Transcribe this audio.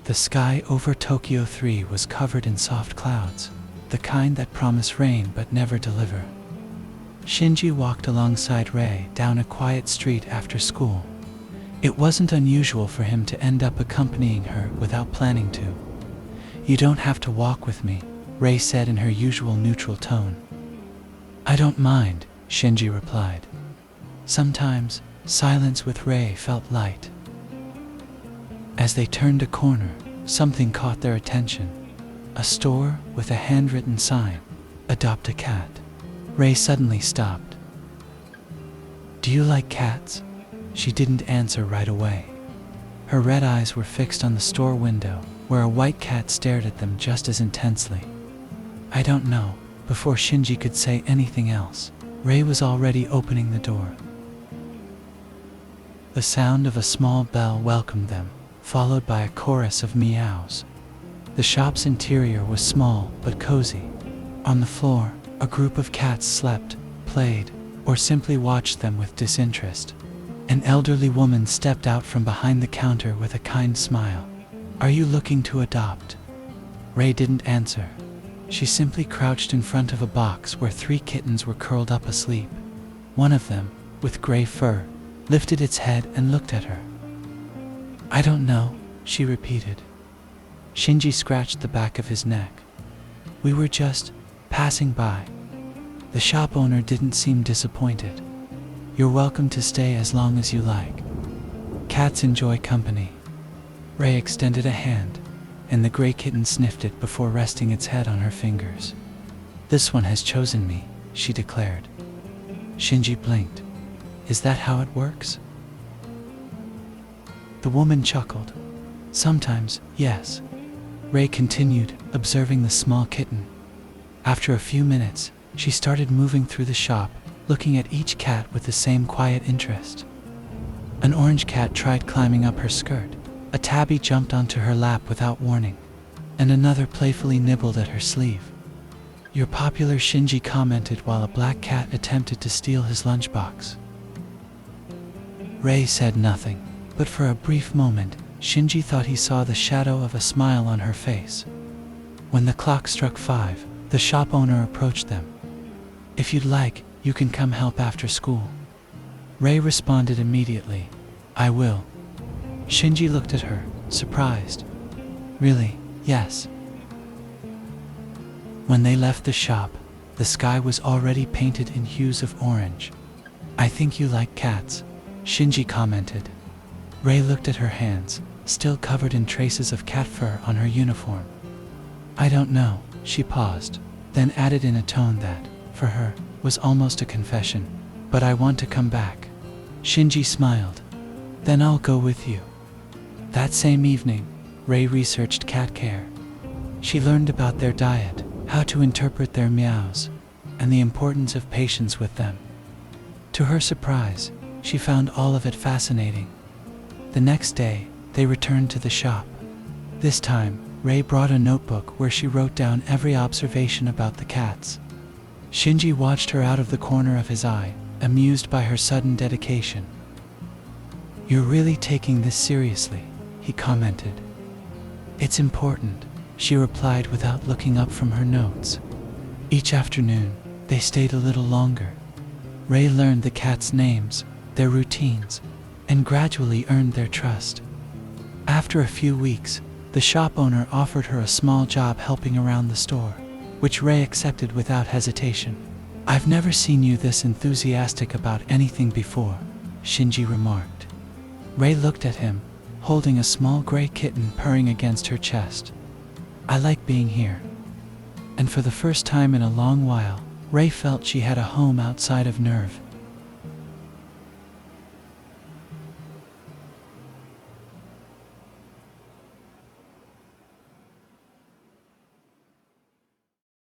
The sky over Tokyo 3 was covered in soft clouds, the kind that promise rain but never deliver. Shinji walked alongside Rei down a quiet street after school. It wasn't unusual for him to end up accompanying her without planning to. "You don't have to walk with me," Rei said in her usual neutral tone. "I don't mind," Shinji replied. Sometimes, silence with Rei felt light. As they turned a corner, something caught their attention. A store with a handwritten sign, "Adopt a cat." Rei suddenly stopped. "Do you like cats?" She didn't answer right away. Her red eyes were fixed on the store window, where a white cat stared at them just as intensely. "I don't know." Before Shinji could say anything else, Rei was already opening the door. The sound of a small bell welcomed them, followed by a chorus of meows. The shop's interior was small but cozy. On the floor, a group of cats slept, played, or simply watched them with disinterest. An elderly woman stepped out from behind the counter with a kind smile. "Are you looking to adopt?" Rei didn't answer. She simply crouched in front of a box where 3 kittens were curled up asleep. One of them, with gray fur, lifted its head and looked at her. "I don't know," she repeated. Shinji scratched the back of his neck. "We were just passing by." The shop owner didn't seem disappointed. "You're welcome to stay as long as you like. Cats enjoy company." Rei extended a hand, and the gray kitten sniffed it before resting its head on her fingers. "This one has chosen me," she declared. Shinji blinked. "Is that how it works?" The woman chuckled. "Sometimes, yes." Rei continued, observing the small kitten. After a few minutes, she started moving through the shop, looking at each cat with the same quiet interest. An orange cat tried climbing up her skirt. A tabby jumped onto her lap without warning, and another playfully nibbled at her sleeve. "You're popular," Shinji commented while a black cat attempted to steal his lunchbox. Rei said nothing, but for a brief moment, Shinji thought he saw the shadow of a smile on her face. When the clock struck 5, the shop owner approached them. "If you'd like, you can come help after school." Rei responded immediately, "I will." Shinji looked at her, surprised. "Really? Yes." When they left the shop, the sky was already painted in hues of orange. "I think you like cats," Shinji commented. Rei looked at her hands, still covered in traces of cat fur on her uniform. "I don't know." She paused, then added in a tone that, for her, was almost a confession, "But I want to come back." Shinji smiled. "Then I'll go with you." That same evening, Rei researched cat care. She learned about their diet, how to interpret their meows, and the importance of patience with them. To her surprise, she found all of it fascinating. The next day, they returned to the shop. This time, Rei brought a notebook where she wrote down every observation about the cats. Shinji watched her out of the corner of his eye, amused by her sudden dedication. "You're really taking this seriously," he commented. "It's important," she replied without looking up from her notes. Each afternoon, they stayed a little longer. Rei learned the cats' names, their routines, and gradually earned their trust. After a few weeks, the shop owner offered her a small job helping around the store, which Rei accepted without hesitation. "I've never seen you this enthusiastic about anything before," Shinji remarked. Rei looked at him, holding a small gray kitten purring against her chest. "I like being here." And for the first time in a long while, Rei felt she had a home outside of Nerve.